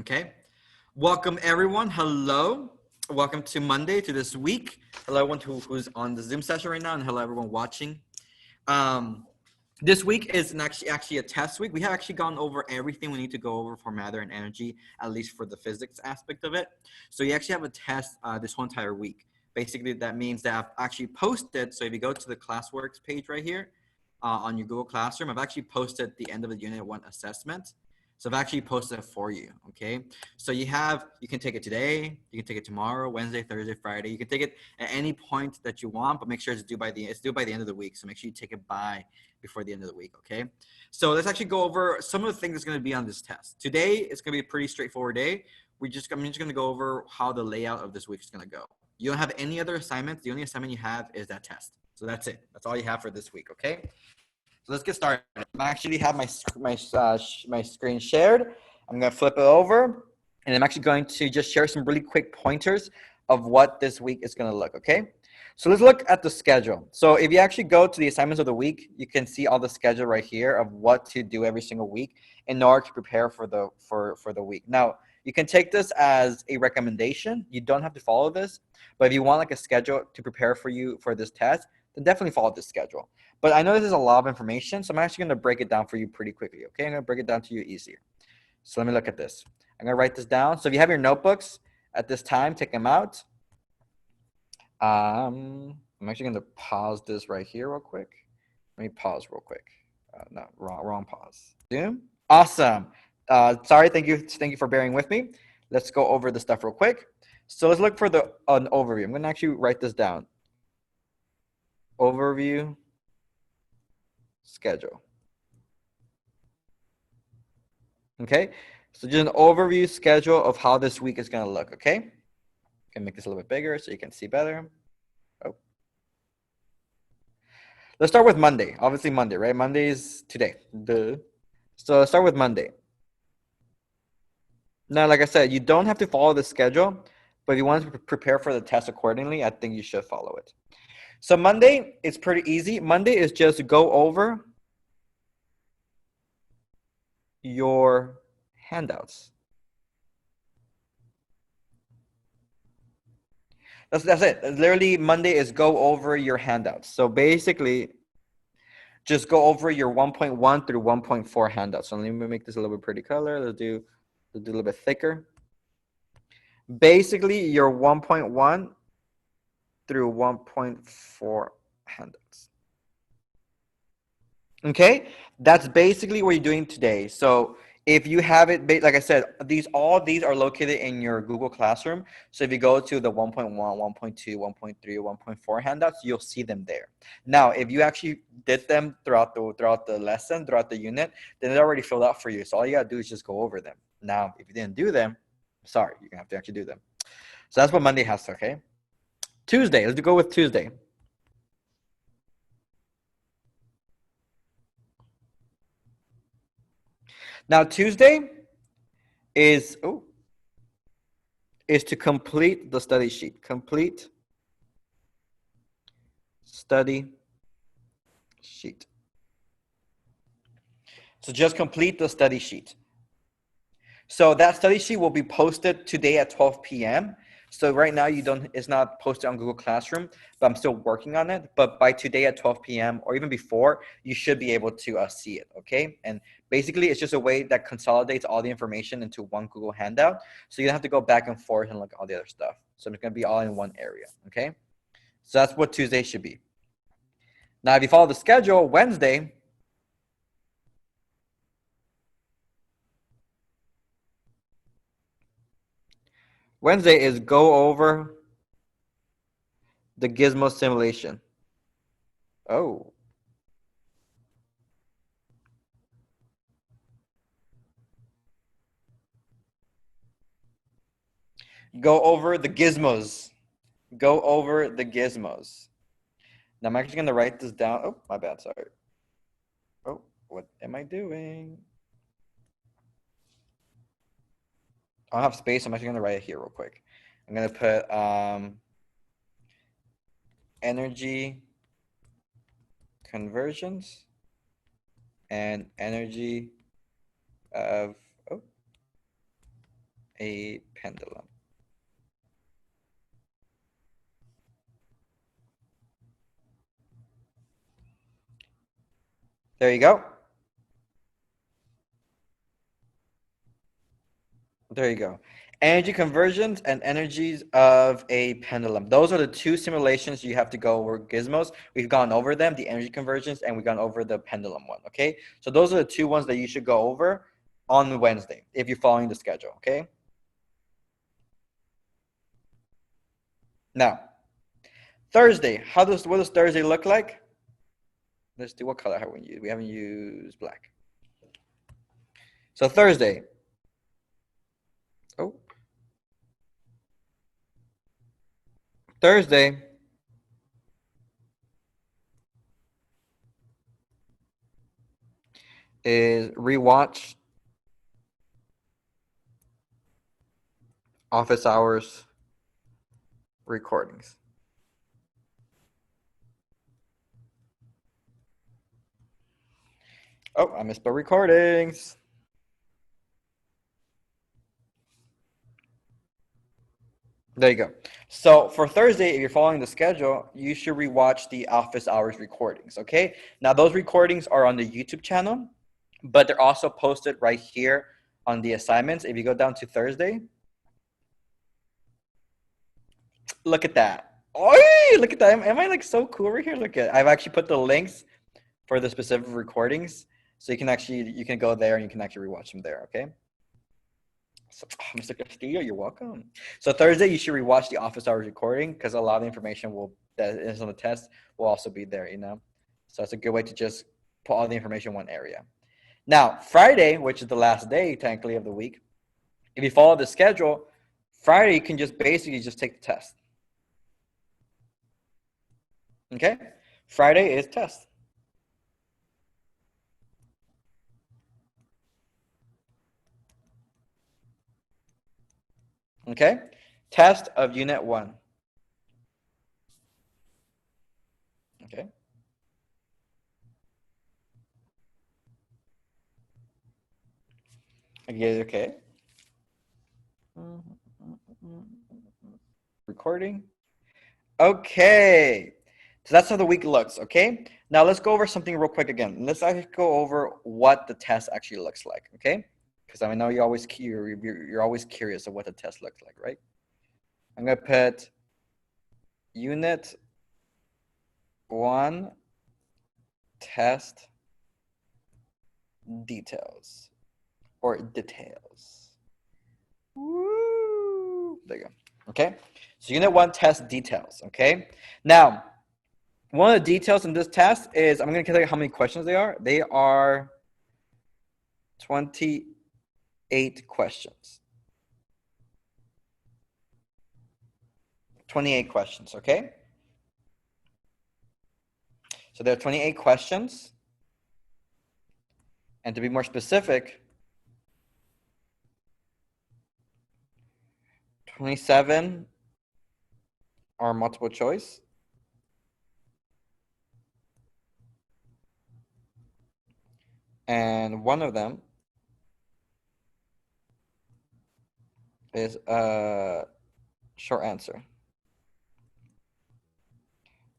Okay. Welcome, everyone. Hello. Welcome to Monday, to this week. Hello, everyone who's on the Zoom session right now, and hello, everyone watching. This week is actually a test week. We have actually gone over everything we need to go over for matter and energy, at least for the physics aspect of it. So you actually have a test this whole entire week. Basically, that means that I've actually posted. So if you go to the classworks page right here on your Google Classroom, I've actually posted the end of the Unit 1 assessment. So I've actually posted it for you, okay? So you can take it today, you can take it tomorrow, Wednesday, Thursday, Friday. You can take it at any point that you want, but make sure it's due by the end of the week. So make sure you take it before the end of the week, okay? So let's actually go over some of the things that's going to be on this test. Today, it's going to be a pretty straightforward day. I'm just going to go over how the layout of this week is going to go. You don't have any other assignments. The only assignment you have is that test. So that's it. That's all you have for this week, okay? So let's get started. I actually have my screen shared. I'm going to flip it over, and I'm actually going to just share some really quick pointers of what this week is going to look, okay? So let's look at the schedule. So if you actually go to the assignments of the week, you can see all the schedule right here of what to do every single week in order to prepare for the week. Now, you can take this as a recommendation. You don't have to follow this, but if you want like a schedule to prepare for you for this test, then definitely follow this schedule. But I know this is a lot of information, so I'm actually going to break it down for you pretty quickly, okay? I'm going to break it down to you easier. So let me look at this. I'm going to write this down. So if you have your notebooks at this time, take them out. I'm actually going to pause this right here real quick. Let me pause real quick. No, wrong pause. Zoom. Awesome. Sorry, thank you for bearing with me. Let's go over the stuff real quick. So let's look for an overview. I'm going to actually write this down. Overview. Schedule. Okay, so just an overview schedule of how this week is going to look. Okay, can make this a little bit bigger so you can see better. Oh, let's start with Monday. Obviously Monday, right? Monday is today. Duh. So let's start with Monday. Now, like I said, you don't have to follow the schedule, but if you want to prepare for the test accordingly, I think you should follow it. So Monday is pretty easy. Monday is just go over your handouts. That's it. Literally, Monday is go over your handouts. So basically, just go over your 1.1 through 1.4 handouts. So let me make this a little bit pretty color. Let's do a little bit thicker. Basically, your 1.1 through 1.4 handouts. Okay, that's basically what you're doing today. So if you have it, like I said, all these are located in your Google Classroom. So if you go to the 1.1, 1.2, 1.3, 1.4 handouts, you'll see them there. Now, if you actually did them throughout the lesson, throughout the unit, then they're already filled out for you. So all you gotta do is just go over them. Now, if you didn't do them, sorry, you're gonna have to actually do them. So that's what Monday has. Okay. Tuesday, let's go with Tuesday. Now, Tuesday is to complete the study sheet. Complete study sheet. So just complete the study sheet. So that study sheet will be posted today at 12 p.m. So right now it's not posted on Google Classroom, but I'm still working on it. But by today at 12 p.m. or even before, you should be able to see it, okay? And basically, it's just a way that consolidates all the information into one Google handout. So you don't have to go back and forth and look at all the other stuff. So it's going to be all in one area, okay? So that's what Tuesday should be. Now, if you follow the schedule, Wednesday is go over the gizmo simulation. Oh. Go over the gizmos. Go over the gizmos. Now I'm actually going to write this down. Oh, my bad. Sorry. Oh, what am I doing? I don't have space. I'm actually going to write it here real quick. I'm going to put energy conversions and energy of a pendulum. There you go. There you go. Energy conversions and energies of a pendulum. Those are the two simulations you have to go over gizmos. We've gone over them, the energy conversions, and we've gone over the pendulum one, okay? So those are the two ones that you should go over on Wednesday if you're following the schedule, okay? Now, Thursday, what does Thursday look like? Let's do, what color have we used? We haven't used black. So Thursday. Oh. Thursday is rewatch office hours recordings. Oh, I missed the recordings. There you go. So for Thursday, if you're following the schedule, you should rewatch the office hours recordings, okay? Now, those recordings are on the YouTube channel, but they're also posted right here on the assignments. If you go down to Thursday, look at that. Oh, look at that. Am I like so cool over here? Look at, I've actually put the links for the specific recordings. So you can go there and you can actually rewatch them there, okay? So, Mr. Castillo, you're welcome. So Thursday, you should rewatch the office hours recording because a lot of the information that is on the test will also be there, you know? So it's a good way to just put all the information in one area. Now, Friday, which is the last day technically of the week, if you follow the schedule, Friday, you can just basically just take the test. Okay? Friday is test. Okay? Test of Unit 1. Okay? Okay. Recording. Okay. So that's how the week looks, okay? Now let's go over something real quick again. Let's actually go over what the test actually looks like, okay? Because I know you're always curious of what the test looks like, right? I'm going to put Unit 1 test details or details. Woo! There you go. Okay. So Unit 1 test details. Okay. Now, one of the details in this test is I'm going to tell you how many questions they are. They are 28 questions. 28 questions. Okay. So there are 28 questions. And to be more specific, 27 are multiple choice. And one of them is a short answer.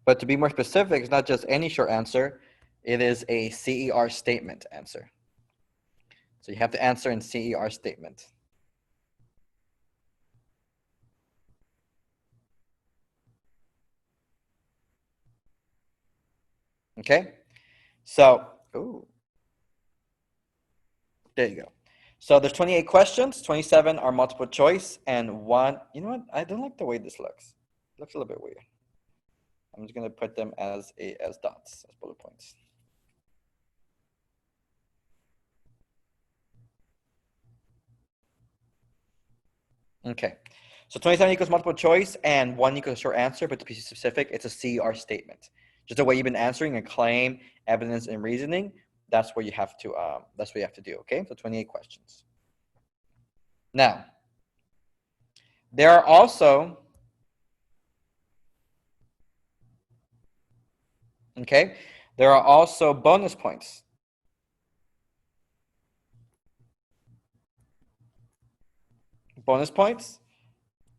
But to be more specific, it's not just any short answer. It is a CER statement answer. So you have to answer in CER statement. Okay? So, ooh, there you go. So there's 28 questions, 27 are multiple choice, and one, you know what? I don't like the way this looks. It looks a little bit weird. I'm just going to put them as dots, as bullet points. Okay. So 27 equals multiple choice, and 1 equals short answer, but to be specific, it's a CER statement. Just the way you've been answering a claim, evidence, and reasoning, that's what you have to do, okay? So 28 questions. Now, there are also, okay, there are also bonus points. bonus points.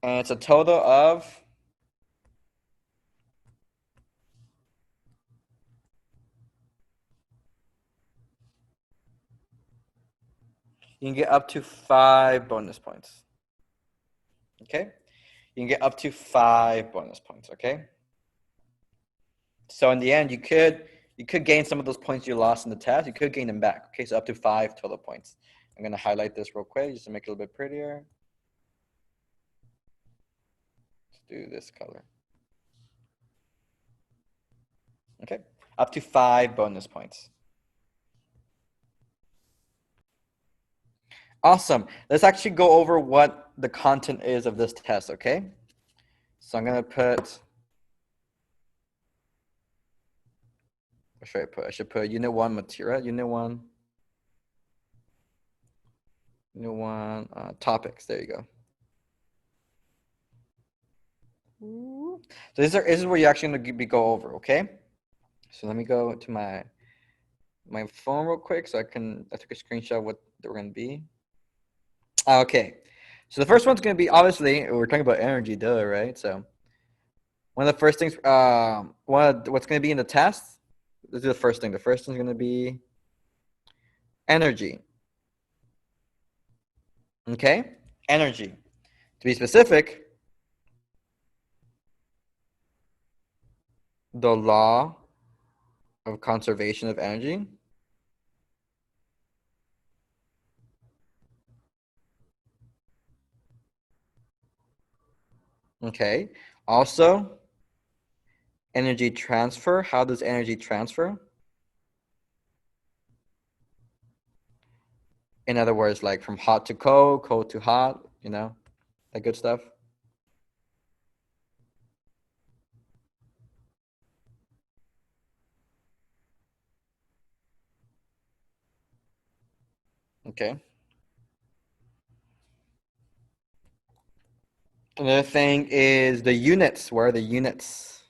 And it's a total of you can get up to 5 bonus points. Okay? You can get up to 5 bonus points, okay? So in the end, you could gain some of those points you lost in the test. You could gain them back. Okay, so up to 5 total points. I'm going to highlight this real quick just to make it a little bit prettier. Let's do this color. Okay, up to 5 bonus points. Awesome. Let's actually go over what the content is of this test, okay? So I'm going to put, what should I put? I should put Unit 1 material, Unit 1 topics. There you go. So this is where you're actually going to go over, okay? So let me go to my phone real quick so I took a screenshot of what they're going to be. Okay. So the first one's going to be, obviously, we're talking about energy, duh, right? So one of the first things, what's going to be in the test, this is the first thing. The first thing's going to be energy. Okay? Energy. To be specific, the law of conservation of energy. Okay. Also, energy transfer. How does energy transfer? In other words, like from hot to cold, cold to hot, you know, that good stuff. Okay. Another thing is the units. Where are the units?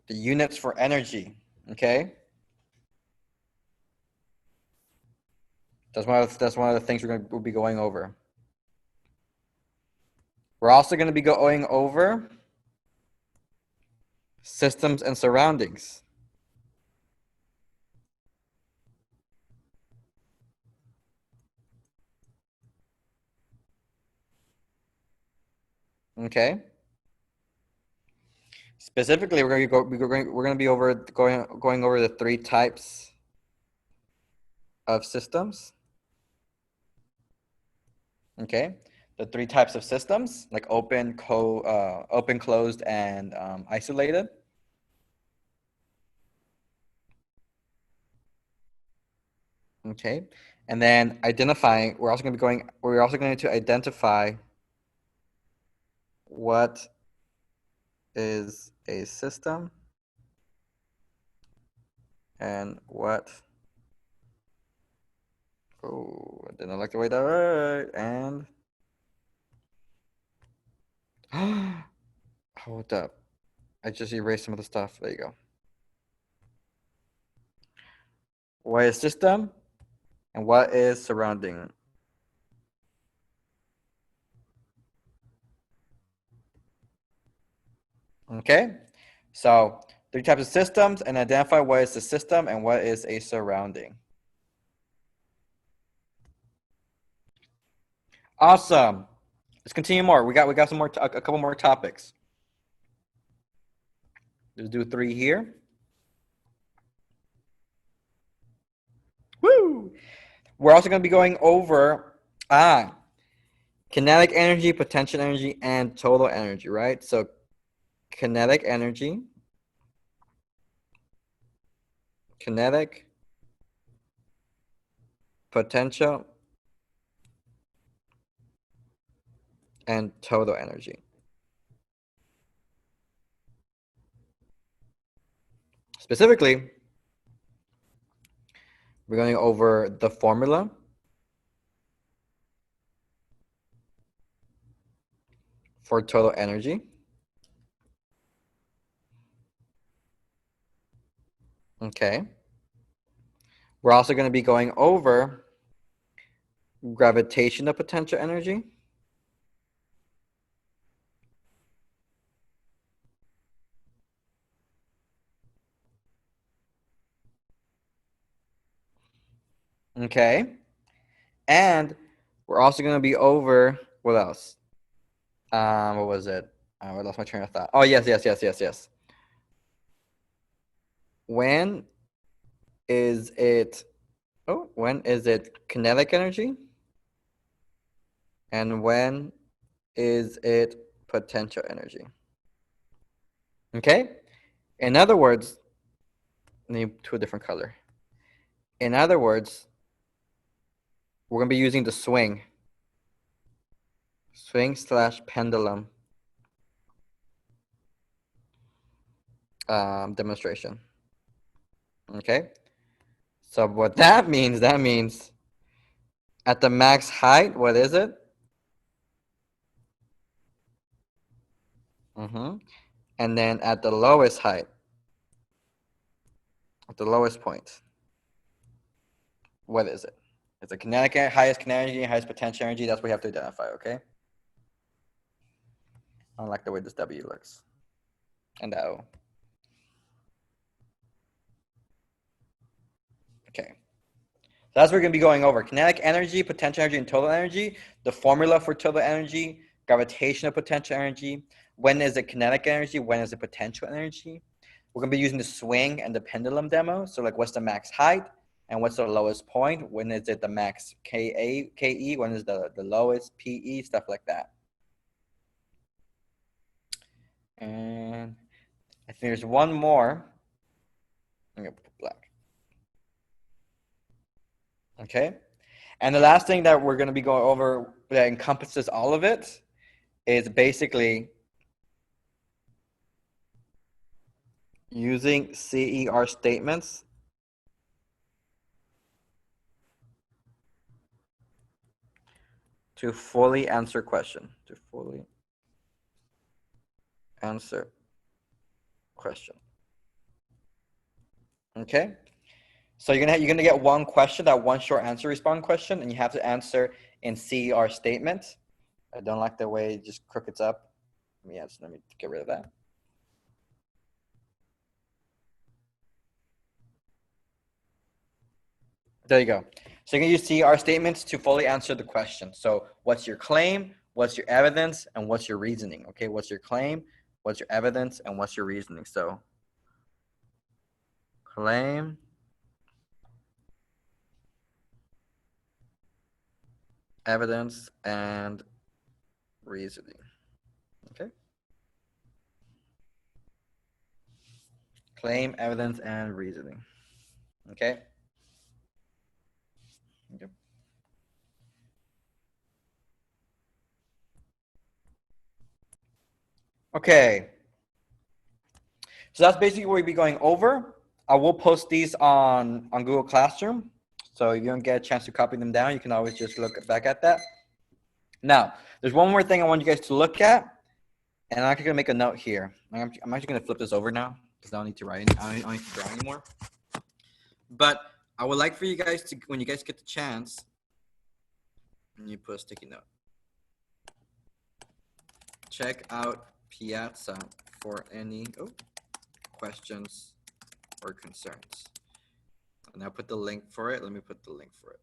The units for energy. Okay. That's one of the things we'll be going over. We're also going to be going over systems and surroundings. Okay. Specifically, we're going to be going over the 3 types of systems. Okay. The 3 types of systems, like open, closed, and isolated. Okay. And then identifying, we're also going to identify what is a system and what, oh, I didn't like the way that right, and hold up, I just erased some of the stuff. There you go. What is system and what is surrounding? Okay, so 3 types of systems, and identify what is the system and what is a surrounding. Awesome. Let's continue more. We got some more, a couple more topics. Let's do 3 here. Woo! We're also going to be going over kinetic energy, potential energy, and total energy, right? So kinetic energy, kinetic, potential, and total energy. Specifically, we're going over the formula for total energy. Okay. We're also going to be going over gravitational potential energy. Okay. And we're also going to be over, what else? What was it? I lost my train of thought. Oh, yes. When is it, when is it kinetic energy? And when is it potential energy? Okay? In other words, need to a different color. In other words, we're going to be using the swing / pendulum demonstration. Okay? So what that means at the max height, what is it? And then at the lowest height, at the lowest point, what is it? It's a kinetic, highest kinetic energy, highest potential energy. That's what we have to identify, okay? I don't like the way this W looks. And the O. Okay. So that's what we're going to be going over. Kinetic energy, potential energy, and total energy. The formula for total energy, gravitational potential energy. When is it kinetic energy? When is it potential energy? We're going to be using the swing and the pendulum demo. So like what's the max height and what's the lowest point? When is it the max KE? When is the lowest PE? Stuff like that. And I think there's one more. I'm going to put black. Okay. And the last thing that we're going to be going over that encompasses all of it is basically using CER statements to fully answer question. Okay. So you're gonna get one question, that one short answer respond question, and you have to answer in CER statements. I don't like the way it just crookeds up. Let me get rid of that. There you go. So you're gonna use CER statements to fully answer the question. So what's your claim? What's your evidence? And what's your reasoning? Okay, what's your claim? What's your evidence? And what's your reasoning? So claim, evidence, and reasoning. Okay. Claim, evidence, and reasoning. Okay. Okay. So that's basically what we'll be going over. I will post these on Google Classroom. So if you don't get a chance to copy them down, you can always just look back at that. Now, there's one more thing I want you guys to look at. And I'm actually going to make a note here. I'm actually going to flip this over now because I don't need to write. I don't need to draw anymore. But I would like for you guys to, when you guys get the chance, and you put a sticky note, check out Piazza for any questions or concerns. And I'll put the link for it. Let me put the link for it.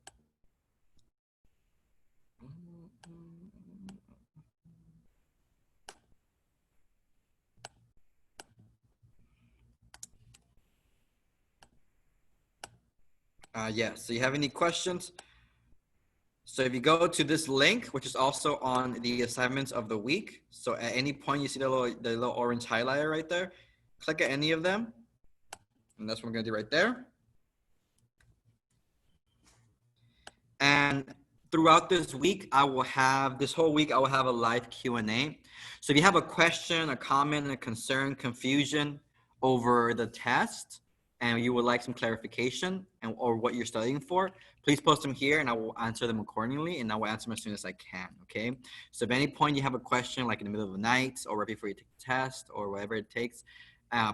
Yeah, so you have any questions? So if you go to this link, which is also on the assignments of the week, so at any point you see the little orange highlighter right there, click at any of them, and that's what we're gonna do right there. And throughout this week, this whole week, I will have a live Q&A. So if you have a question, a comment, a concern, confusion over the test, and you would like some clarification or what you're studying for, please post them here and I will answer them accordingly, and I will answer them as soon as I can, okay? So if at any point you have a question, like in the middle of the night or right before you take the test or whatever it takes,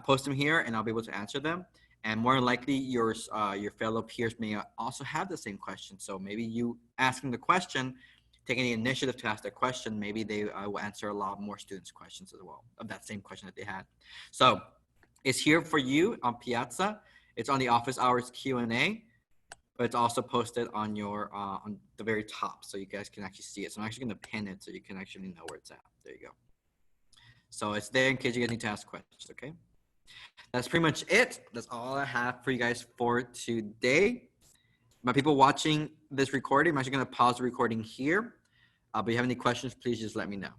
post them here and I'll be able to answer them. And more than likely, your fellow peers may also have the same question. So maybe you asking the question, taking the initiative to ask their question, maybe they will answer a lot more students' questions as well of that same question that they had. So it's here for you on Piazza. It's on the office hours Q&A, but it's also posted on your on the very top, so you guys can actually see it. So I'm actually going to pin it so you can actually know where it's at. There you go. So it's there in case you guys need to ask questions. Okay. That's pretty much it. That's all I have for you guys for today. My people watching this recording, I'm actually going to pause the recording here. But if you have any questions, please just let me know.